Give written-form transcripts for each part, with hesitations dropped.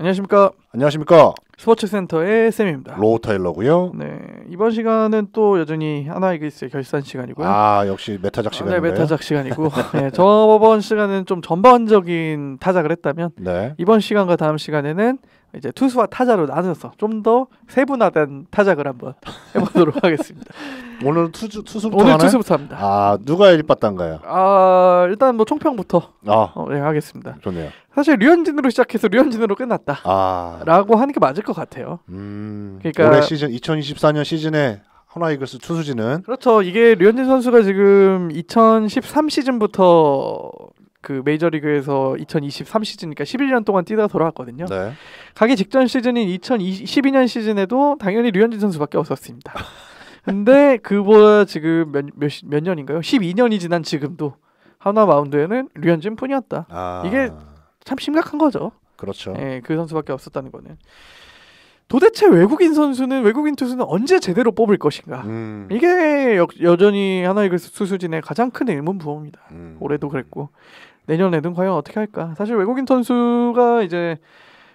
안녕하십니까. 안녕하십니까. 스포츠센터의 쌤입니다. 로우 타일러고요. 네, 이번 시간은 또 여전히 하나이글스의 결산 시간이고요. 아, 역시 메타작 시간인가요? 네, 메타작 시간이고 네, 저번 시간은 좀 전반적인 타작을 했다면 네. 이번 시간과 다음 시간에는 이제 투수와 타자로 나눠서 좀 더 세분화된 타작을 한번 해보도록 하겠습니다. 오늘 투수부터 오늘 하나요? 투수부터 합니다. 아, 누가 1빠딴가요? 일단 뭐 총평부터 네, 하겠습니다. 좋네요. 사실 류현진으로 시작해서 류현진으로 끝났다. 라고 하는 게 맞을 것 같아요. 그러니까 올해 시즌 2024년 시즌에 하나이글스 투수진은 그렇죠. 이게 류현진 선수가 지금 2013 시즌부터 그 메이저리그에서 2023 시즌이니까 11년 동안 뛰다가 돌아왔거든요. 네. 가기 직전 시즌인 2012년 시즌에도 당연히 류현진 선수밖에 없었습니다. 근데 그보다 지금 몇 년인가요? 12년이 지난 지금도 하나 마운드에는 류현진 뿐이었다. 이게 참 심각한 거죠. 그렇죠. 네, 그 선수밖에 없었다는 거는. 도대체 외국인 투수는 언제 제대로 뽑을 것인가? 이게 여전히 하나이글스 투수진의 가장 큰 의문부호입니다. 올해도 그랬고 내년에는 과연 어떻게 할까? 사실 외국인 선수가 이제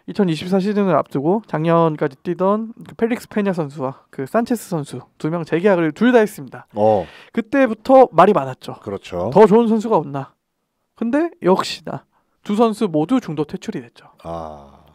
2024 시즌을 앞두고 작년까지 뛰던 그 펠릭스 페냐 선수와 그 산체스 선수 두 명 재계약을 둘 다 했습니다. 그때부터 말이 많았죠. 그렇죠. 더 좋은 선수가 없나? 근데 역시나 두 선수 모두 중도 퇴출이 됐죠.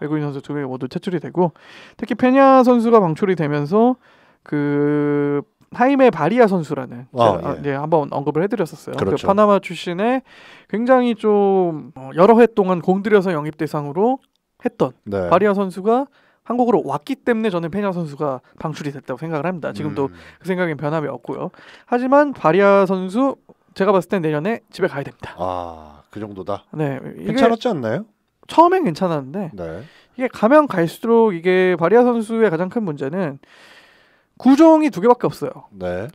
외국인 선수 두 명이 모두 퇴출이 되고 특히 페냐 선수가 방출이 되면서 그 하이메 바리아 선수라는 제가 이제 한번 언급을 해드렸었어요. 그렇죠. 그 파나마 출신의 굉장히 좀 여러 해 동안 공들여서 영입 대상으로 했던 바리아 선수가 한국으로 왔기 때문에 저는 페냐 선수가 방출이 됐다고 생각을 합니다. 지금도 그 생각엔 변함이 없고요. 하지만 바리아 선수 제가 봤을 땐 내년에 집에 가야 됩니다. 그 정도다. 네, 괜찮았지 않나요? 처음엔 괜찮았는데 이게 가면 갈수록 이게 바리아 선수의 가장 큰 문제는 구종이 두 개밖에 없어요.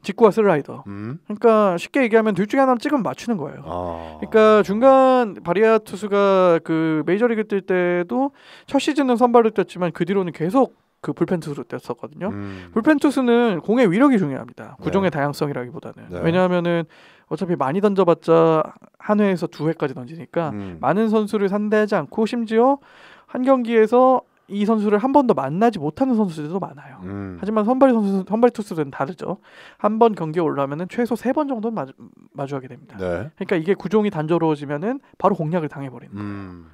직구와 슬라이더. 그러니까 쉽게 얘기하면 둘 중에 하나를 찍으면 맞추는 거예요. 그러니까 중간 바리아 투수가 그 메이저리그 뛸 때도 첫 시즌은 선발로 뛰었지만 그 뒤로는 계속 그 불펜 투수로 뛰었었거든요. 불펜 투수는 공의 위력이 중요합니다. 구종의 다양성이라기보다는. 왜냐하면은 어차피 많이 던져봤자 한 회에서 두 회까지 던지니까 많은 선수를 상대하지 않고 심지어 한 경기에서 이 선수를 한 번도 만나지 못하는 선수들도 많아요. 하지만 선발 투수들은 다르죠. 한 번 경기에 올라오면은 최소 3번 정도는 마주하게 됩니다. 그러니까 이게 구종이 단조로워지면은 바로 공략을 당해버리는 거예요.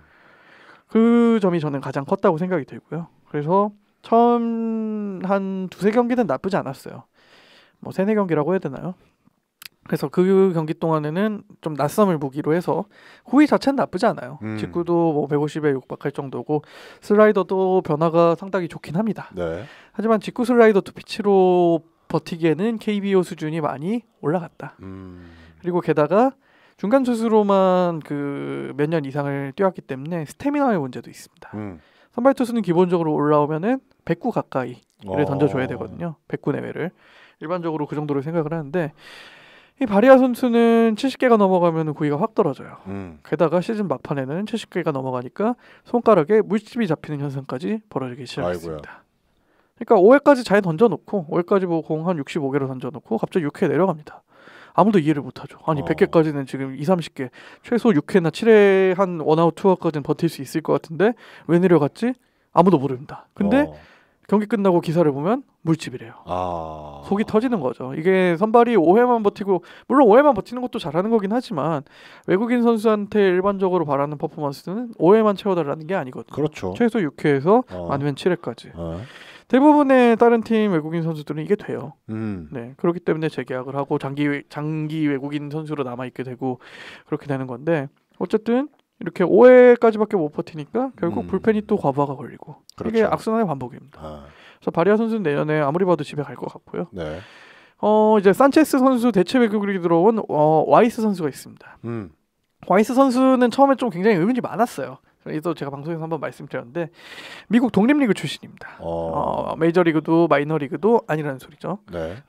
그 점이 저는 가장 컸다고 생각이 들고요. 그래서 처음 한 2-3경기는 나쁘지 않았어요. 뭐 3-4경기라고 해야 되나요? 그래서 그 경기 동안에는 좀 낯섦을 무기로 해서 후위 자체는 나쁘지 않아요. 직구도 뭐 150에 육박할 정도고 슬라이더도 변화가 상당히 좋긴 합니다. 하지만 직구 슬라이더 투피치로 버티기에는 KBO 수준이 많이 올라갔다. 그리고 게다가 중간 투수로만 그 몇 년 이상을 뛰었기 때문에 스태미나의 문제도 있습니다. 선발 투수는 기본적으로 올라오면은 109 가까이를 던져줘야 되거든요. 109 내외를 일반적으로 그 정도로 생각을 하는데 이 바리아 선수는 70개가 넘어가면 구위가 확 떨어져요. 게다가 시즌 막판에는 70개가 넘어가니까 손가락에 물집이 잡히는 현상까지 벌어지기 시작했습니다. 그러니까 5회까지 잘 던져놓고 5회까지 뭐 공 한 65개로 던져놓고 갑자기 6회 내려갑니다. 아무도 이해를 못하죠. 아니 100개까지는 지금 20-30개 최소 6회나 7회 한 원아웃 투아웃까지는 버틸 수 있을 것 같은데 왜 내려갔지? 아무도 모릅니다. 근데 경기 끝나고 기사를 보면 물집이래요. 속이 터지는 거죠. 이게 선발이 5회만 버티고 물론 5회만 버티는 것도 잘하는 거긴 하지만 외국인 선수한테 일반적으로 바라는 퍼포먼스는 5회만 채워달라는 게 아니거든요. 그렇죠. 최소 6회에서 많으면 7회까지. 대부분의 다른 팀 외국인 선수들은 이게 돼요. 네, 그렇기 때문에 재계약을 하고 장기 외국인 선수로 남아있게 되고 그렇게 되는 건데 어쨌든 이렇게 5회까지밖에 못 버티니까 결국 불펜이 또 과부하가 걸리고 이게 악순환의 반복입니다. 그래서 바리아 선수는 내년에 아무리 봐도 집에 갈 것 같고요. 이제 산체스 선수 대체 외국인이 들어온 와이스 선수가 있습니다. 와이스 선수는 처음에 좀 굉장히 의문이 많았어요. 그래서 제가 방송에서 한번 말씀드렸는데 미국 독립리그 출신입니다. 메이저리그도 마이너리그도 아니라는 소리죠.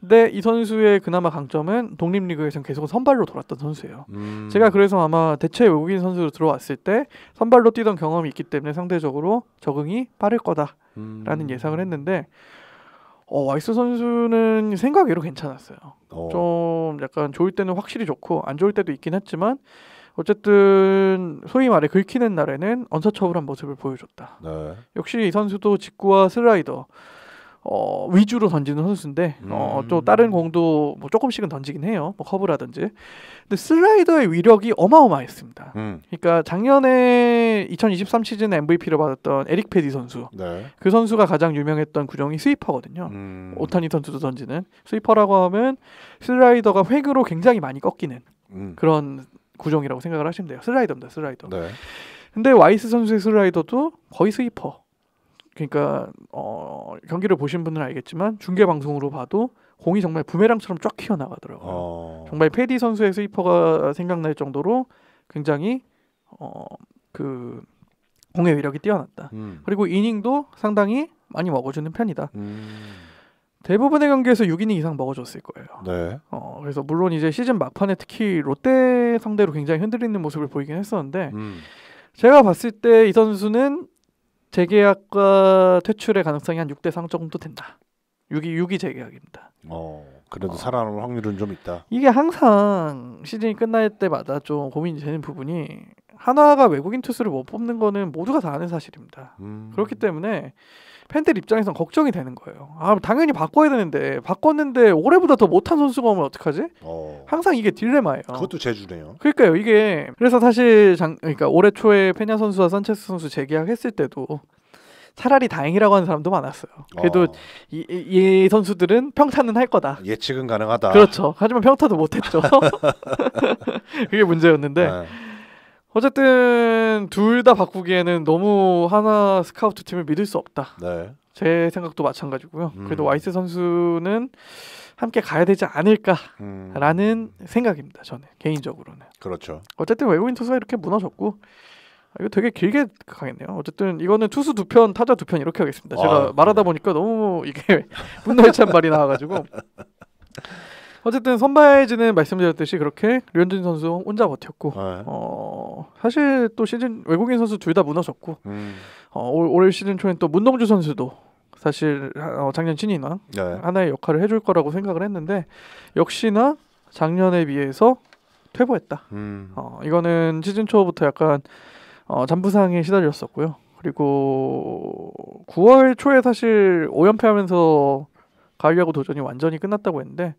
근데 이 선수의 그나마 강점은 독립리그에서는 계속 선발로 돌았던 선수예요. 제가 그래서 아마 대체 외국인 선수로 들어왔을 때 선발로 뛰던 경험이 있기 때문에 상대적으로 적응이 빠를 거다라는 예상을 했는데 와이스 선수는 생각외로 괜찮았어요. 좀 약간 좋을 때는 확실히 좋고 안 좋을 때도 있긴 했지만 어쨌든 소위 말해 긁히는 날에는 언터처블한 모습을 보여줬다. 네. 역시 이 선수도 직구와 슬라이더 위주로 던지는 선수인데 또 다른 공도 뭐 조금씩은 던지긴 해요. 뭐 커브라든지. 근데 슬라이더의 위력이 어마어마했습니다. 그러니까 작년에 2023 시즌 MVP를 받았던 에릭 패디 선수. 네. 그 선수가 가장 유명했던 구종이 스위퍼거든요. 오타니 선수도 던지는 스위퍼라고 하면 슬라이더가 획으로 굉장히 많이 꺾이는 그런 구종이라고 생각을 하시면 돼요. 슬라이더입니다. 슬라이더. 네. 근데 와이스 선수의 슬라이더도 거의 스위퍼. 그러니까 경기를 보신 분들은 알겠지만 중계 방송으로 봐도 공이 정말 부메랑처럼 쫙 튀어나가더라고요. 정말 패디 선수의 스위퍼가 생각날 정도로 굉장히 그 공의 위력이 뛰어났다. 그리고 이닝도 상당히 많이 먹어주는 편이다. 대부분의 경기에서 6이닝 이상 먹어줬을 거예요. 네. 그래서 물론 이제 시즌 막판에 특히 롯데 상대로 굉장히 흔들리는 모습을 보이긴 했었는데 제가 봤을 때 이 선수는 재계약과 퇴출의 가능성이 한 6대3 정도 된다. 6이 재계약입니다. 그래도 살아남을 확률은 좀 있다. 이게 항상 시즌이 끝날 때마다 좀 고민이 되는 부분이 한화가 외국인 투수를 못 뽑는 거는 모두가 다 아는 사실입니다. 그렇기 때문에 팬들 입장에선 걱정이 되는 거예요. 당연히 바꿔야 되는데 바꿨는데 올해보다 더 못한 선수가 오면 어떡하지? 항상 이게 딜레마예요. 그것도 제주네요. 그러니까요. 이게 그래서 사실 그러니까 올해 초에 페냐 선수와 산체스 선수 재계약했을 때도 차라리 다행이라고 하는 사람도 많았어요. 그래도 이 선수들은 평타는 할 거다. 예측은 가능하다. 그렇죠. 하지만 평타도 못했죠. 그게 문제였는데 네. 어쨌든 둘 다 바꾸기에는 너무 하나 스카우트 팀을 믿을 수 없다. 네. 제 생각도 마찬가지고요. 그래도 와이스 선수는 함께 가야 되지 않을까라는 생각입니다. 저는 개인적으로는. 그렇죠. 어쨌든 외국인 투수가 이렇게 무너졌고 이거 되게 길게 가겠네요. 어쨌든 이거는 투수 2편, 타자 2편 이렇게 하겠습니다. 제가 말하다 보니까 너무 이게 분노의 찬발이 나와가지고 어쨌든 선발진은 말씀드렸듯이 그렇게 류현진 선수 혼자 버텼고 사실 또 시즌 외국인 선수 둘 다 무너졌고 올 시즌 초엔 또 문동주 선수도 사실 작년 신인왕 하나의 역할을 해줄 거라고 생각을 했는데 역시나 작년에 비해서 퇴보했다. 이거는 시즌 초부터 약간 잔부상에 시달렸었고요. 그리고 9월 초에 사실 5연패하면서 가을야구 도전이 완전히 끝났다고 했는데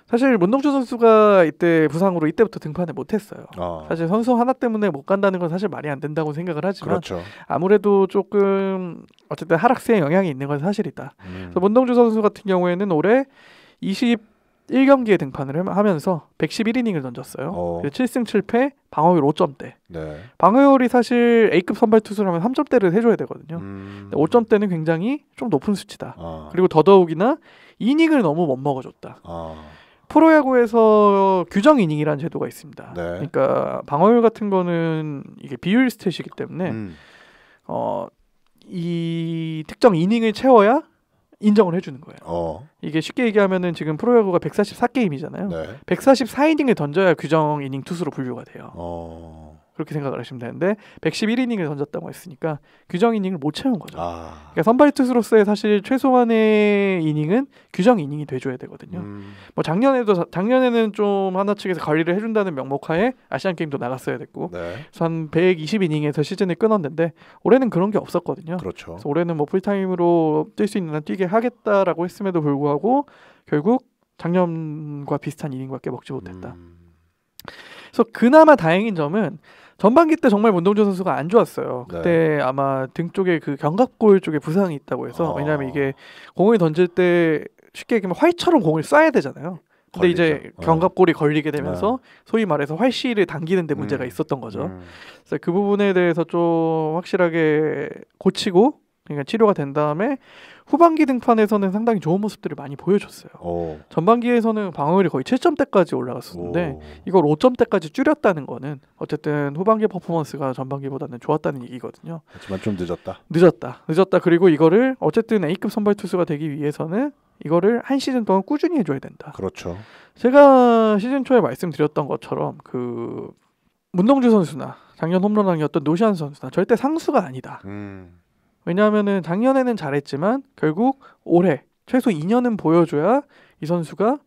사실 문동주 선수가 이때 부상으로 이때부터 등판을 못했어요. 사실 선수 하나 때문에 못 간다는 건 사실 말이 안 된다고 생각을 하지만 그렇죠. 아무래도 조금 어쨌든 하락세에 영향이 있는 건 사실이다. 그래서 문동주 선수 같은 경우에는 올해 21경기에 등판을 하면서 111이닝을 던졌어요. 7승 7패, 방어율 5점대. 네. 방어율이 사실 A급 선발 투수라면 3점대를 해줘야 되거든요. 5점대는 굉장히 좀 높은 수치다. 그리고 더더욱이나 이닝을 너무 못 먹어줬다. 프로야구에서 규정 이닝이라는 제도가 있습니다. 네. 그러니까 방어율 같은 거는 이게 비율 스탯이기 때문에 이 특정 이닝을 채워야 인정을 해주는 거예요. 이게 쉽게 얘기하면은 지금 프로야구가 144게임이잖아요. 네. 144이닝을 던져야 규정 이닝 투수로 분류가 돼요. 그렇게 생각을 하시면 되는데 111이닝을 던졌다고 했으니까 규정 이닝을 못 채운 거죠. 그러니까 선발 투수로서의 사실 최소한의 이닝은 규정 이닝이 돼줘야 되거든요. 뭐 작년에는 좀 하나 측에서 관리를 해준다는 명목하에 아시안 게임도 나갔어야 됐고, 네. 그래서 한 120이닝에서 시즌을 끊었는데 올해는 그런 게 없었거든요. 그렇죠. 그래서 올해는 뭐 풀타임으로 뛸 수 있는 한 뛰게 하겠다라고 했음에도 불구하고 결국 작년과 비슷한 이닝밖에 먹지 못했다. 그래서 그나마 다행인 점은 전반기 때 정말 문동주 선수가 안 좋았어요. 그때 네. 아마 등 쪽에 그 견갑골 쪽에 부상이 있다고 해서 왜냐하면 이게 공을 던질 때 쉽게 얘기하면 활처럼 공을 쏴야 되잖아요. 근데 걸리죠. 이제 견갑골이 걸리게 되면서 소위 말해서 활시를 당기는 데 문제가 있었던 거죠. 그래서 그 부분에 대해서 좀 확실하게 고치고 그러니까 치료가 된 다음에 후반기 등판에서는 상당히 좋은 모습들을 많이 보여줬어요. 전반기에서는 방어율이 거의 7점대까지 올라갔었는데 이걸 5점대까지 줄였다는 거는 어쨌든 후반기 퍼포먼스가 전반기보다는 좋았다는 얘기거든요. 하지만 좀 늦었다. 늦었다. 그리고 이거를 어쨌든 A급 선발 투수가 되기 위해서는 이거를 한 시즌 동안 꾸준히 해줘야 된다. 그렇죠. 제가 시즌 초에 말씀드렸던 것처럼 그 문동주 선수나 작년 홈런왕이었던 노시안 선수나 절대 상수가 아니다. 왜냐하면은 작년에는 잘했지만 결국 올해 최소 2년은 보여줘야 이 선수가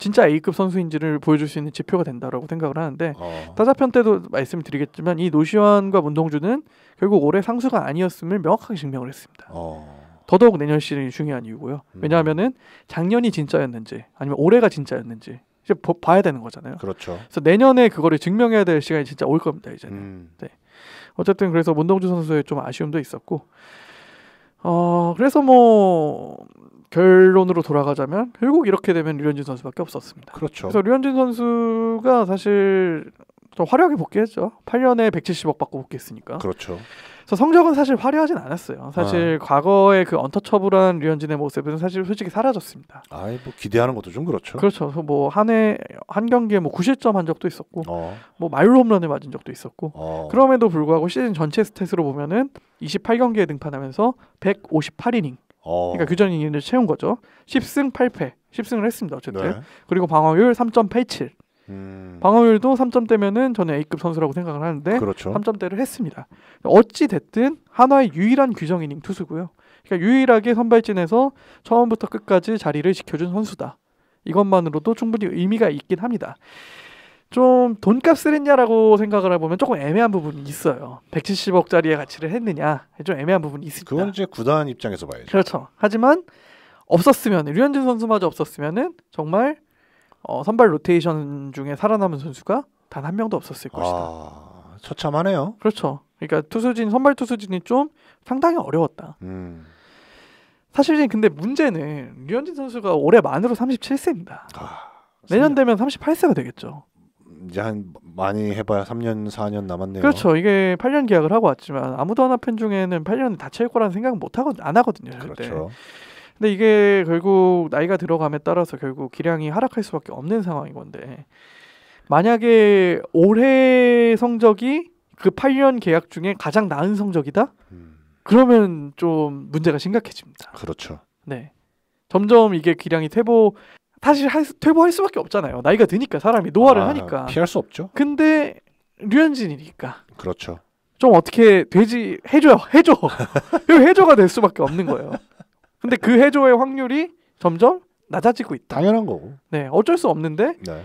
진짜 A급 선수인지를 보여줄 수 있는 지표가 된다라고 생각을 하는데 타자편 때도 말씀드리겠지만 이 노시환과 문동주는 결국 올해 상수가 아니었음을 명확하게 증명을 했습니다. 더더욱 내년 시즌이 중요한 이유고요. 왜냐하면은 작년이 진짜였는지 아니면 올해가 진짜였는지 이제 봐야 되는 거잖아요. 그렇죠. 그래서 내년에 그거를 증명해야 될 시간이 진짜 올 겁니다. 이제는. 네. 어쨌든 그래서 문동주 선수의 좀 아쉬움도 있었고 그래서 뭐 결론으로 돌아가자면 결국 이렇게 되면 류현진 선수밖에 없었습니다. 그렇죠. 그래서 류현진 선수가 사실 좀 화려하게 복귀했죠. 8년에 170억 받고 복귀했으니까. 그렇죠. 그래서 성적은 사실 화려하진 않았어요. 사실 과거의 그 언터처블한 류현진의 모습은 사실 솔직히 사라졌습니다. 뭐 기대하는 것도 좀 그렇죠. 그렇죠. 그래서 뭐 한 경기에 뭐 9실점 한 적도 있었고, 뭐 마일로 홈런을 맞은 적도 있었고, 그럼에도 불구하고 시즌 전체 스탯으로 보면은 28경기에 등판하면서 158이닝. 그러니까 규정 이닝을 채운 거죠. 10승 8패. 10승을 했습니다. 어쨌든. 네. 그리고 방어율 3.87. 방어율도 3점대면은 저는 A급 선수라고 생각을 하는데 그렇죠. 3점대를 했습니다. 어찌 됐든 한화의 유일한 규정 이닝 투수고요. 그러니까 유일하게 선발진에서 처음부터 끝까지 자리를 지켜준 선수다. 이것만으로도 충분히 의미가 있긴 합니다. 좀 돈값을 했냐라고 생각을 해보면 조금 애매한 부분이 있어요. 170억짜리의 가치를 했느냐 좀 애매한 부분이 있습니다. 그건 이제 구단 입장에서 봐야죠. 그렇죠. 하지만 없었으면 류현진 선수마저 없었으면은 정말 선발 로테이션 중에 살아남은 선수가 단 한 명도 없었을 것이다. 처참하네요. 그렇죠. 그러니까 선발 투수진이 좀 상당히 어려웠다. 사실 근데 문제는 류현진 선수가 올해 만으로 37세입니다. 내년 되면 38세가 되겠죠. 이제 많이 해봐야 3년 4년 남았네요. 그렇죠. 이게 8년 계약을 하고 왔지만 아무도 하나 팬 중에는 8년 다 채울 거라는 생각은 안 하거든요. 절대. 그렇죠. 근데 이게 결국 나이가 들어감에 따라서 결국 기량이 하락할 수밖에 없는 상황인 건데 만약에 올해 성적이 그 8년 계약 중에 가장 나은 성적이다? 그러면 좀 문제가 심각해집니다. 그렇죠. 네. 점점 이게 기량이 퇴보할 수밖에 없잖아요. 나이가 드니까 사람이 노화를 하니까. 피할 수 없죠. 근데 류현진이니까. 그렇죠. 좀 어떻게 해줘. 해줘가 될 수밖에 없는 거예요. 근데 그 해줘의 확률이 점점 낮아지고 있다. 당연한 거고. 네, 어쩔 수 없는데. 네.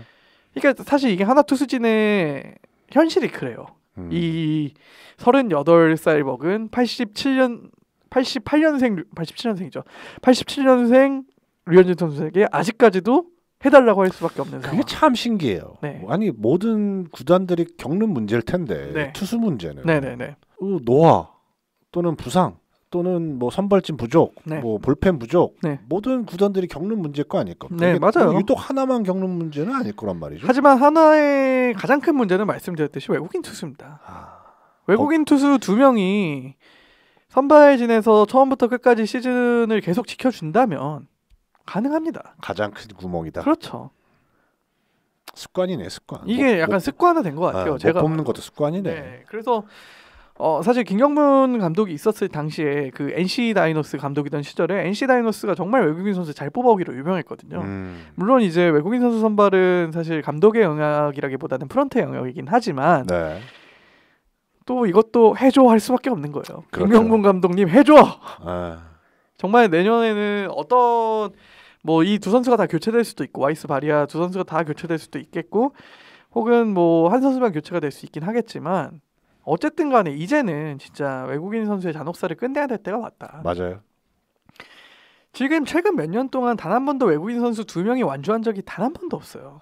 그러니까 사실 이게 하나 투수진의 현실이 그래요. 이 38살 먹은 87년생 류현진 선수에게 아직까지도 해달라고 할 수밖에 없는 상황. 그게 참 신기해요. 네. 아니 모든 구단들이 겪는 문제일 텐데 네. 투수 문제는 노화 또는 부상 또는 뭐 선발진 부족, 네. 뭐 불펜 부족, 네. 모든 구단들이 겪는 문제일 거 아닐까? 네, 맞아요. 유독 하나만 겪는 문제는 아닐 거란 말이죠. 하지만 하나의 가장 큰 문제는 말씀드렸듯이 외국인 투수입니다. 외국인 투수 2명이 선발진에서 처음부터 끝까지 시즌을 계속 지켜준다면 가능합니다. 가장 큰 구멍이다. 그렇죠. 습관이네, 습관. 이게 약간 습관화된 것 같아요. 제가 뽑는 것도 습관이네. 네, 그래서 사실 김경문 감독이 있었을 당시에 그 NC 다이노스 감독이던 시절에 NC 다이노스가 정말 외국인 선수 잘 뽑아오기로 유명했거든요. 물론 이제 외국인 선수 선발은 사실 감독의 영역이라기보다는 프런트의 영역이긴 하지만 네. 또 이것도 해줘 할 수밖에 없는 거예요. 그렇죠. 김경문 감독님 해줘. 정말 내년에는 어떤 뭐 이 두 선수가 다 교체될 수도 있고 와이스 바리아 두 선수가 다 교체될 수도 있겠고 혹은 뭐 한 선수만 교체가 될 수 있긴 하겠지만 어쨌든 간에 이제는 진짜 외국인 선수의 잔혹사를 끝내야 될 때가 왔다. 맞아요. 지금 최근 몇 년 동안 단 한 번도 외국인 선수 2명이 완주한 적이 단 한 번도 없어요.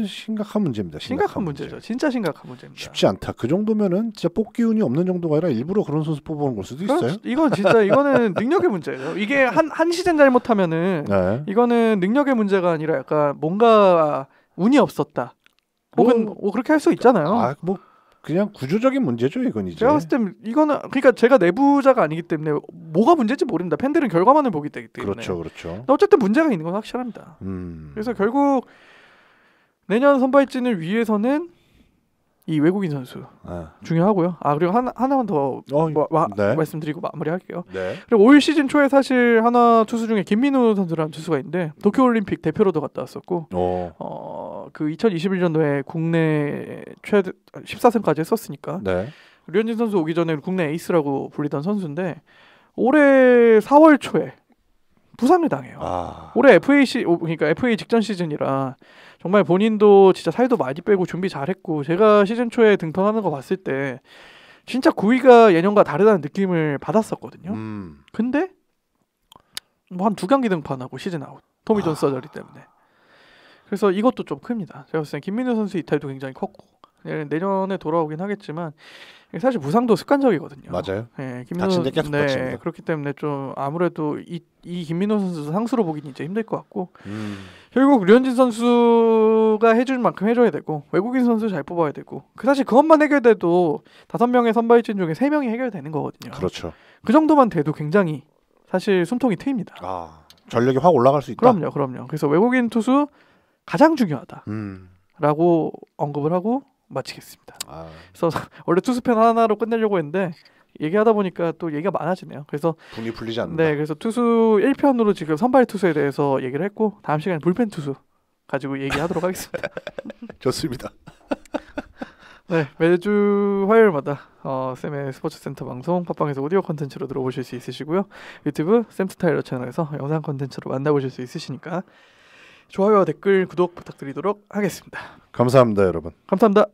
심각한 문제입니다. 심각한 문제죠. 진짜 심각한 문제입니다. 쉽지 않다. 그 정도면은 진짜 뽑기 운이 없는 정도가 아니라 일부러 그런 선수 뽑아오는 걸 수도 있어요. 이거는 능력의 문제예요. 이게 한 시즌 잘못하면은 네. 이거는 능력의 문제가 아니라 약간 뭔가 운이 없었다. 혹은 그렇게 할 수 있잖아요. 그냥 구조적인 문제죠, 이건 이제. 제가 봤을 땐 이거는 그러니까 제가 내부자가 아니기 때문에 뭐가 문제인지 모릅니다. 팬들은 결과만을 보기 때문에. 그렇죠. 어쨌든 문제가 있는 건 확실합니다. 그래서 결국 내년 선발진을 위해서는 이 외국인 선수 중요하고요. 그리고 하나만 더 네. 말씀드리고 마무리할게요. 네. 그리고 올 시즌 초에 사실 하나 투수 중에 김민우 선수라는 투수가 있는데 도쿄올림픽 대표로도 갔다 왔었고 그 2021년도에 국내 최대 14승까지 했었으니까 네. 류현진 선수 오기 전에 국내 에이스라고 불리던 선수인데 올해 4월 초에 부상을 당해요. 올해 그러니까 FA 직전 시즌이라 정말 본인도 진짜 살도 많이 빼고 준비 잘했고 제가 시즌 초에 등판하는 거 봤을 때 진짜 구위가 예년과 다르다는 느낌을 받았었거든요. 근데 뭐 한 2경기 등판하고 시즌 아웃. 토미존 서저리 때문에. 그래서 이것도 좀 큽니다. 제가 봤을 때 김민우 선수 이탈도 굉장히 컸고 내년에 돌아오긴 하겠지만 사실 부상도 습관적이거든요. 맞아요. 네, 다친데 계속 다칩니다. 그렇기 때문에 좀 아무래도 이 김민우 선수 상수로 보기는 이제 힘들 것 같고 결국 류현진 선수가 해줄 만큼 해줘야 되고 외국인 선수 잘 뽑아야 되고 사실 그것만 해결돼도 5명의 선발진 중에 3명이 해결되는 거거든요. 그렇죠. 그 정도만 돼도 굉장히 사실 숨통이 트입니다. 전력이 확 올라갈 수 있다. 그럼요. 그래서 외국인 투수 가장 중요하다라고 언급을 하고 마치겠습니다. 그래서 원래 투수편 하나로 끝내려고 했는데 얘기하다 보니까 또 얘기가 많아지네요. 그래서 분이 풀리지 않는다. 네, 그래서 투수 1편으로 지금 선발 투수에 대해서 얘기를 했고 다음 시간에 불펜 투수 가지고 얘기하도록 하겠습니다. 좋습니다. 네, 매주 화요일마다 쌤의 스포츠센터 방송 팟빵에서 오디오 콘텐츠로 들어보실 수 있으시고요. 유튜브 쌤스타일러 채널에서 영상 콘텐츠로 만나보실 수 있으시니까 좋아요와 댓글, 구독 부탁드리도록 하겠습니다. 감사합니다, 여러분. 감사합니다.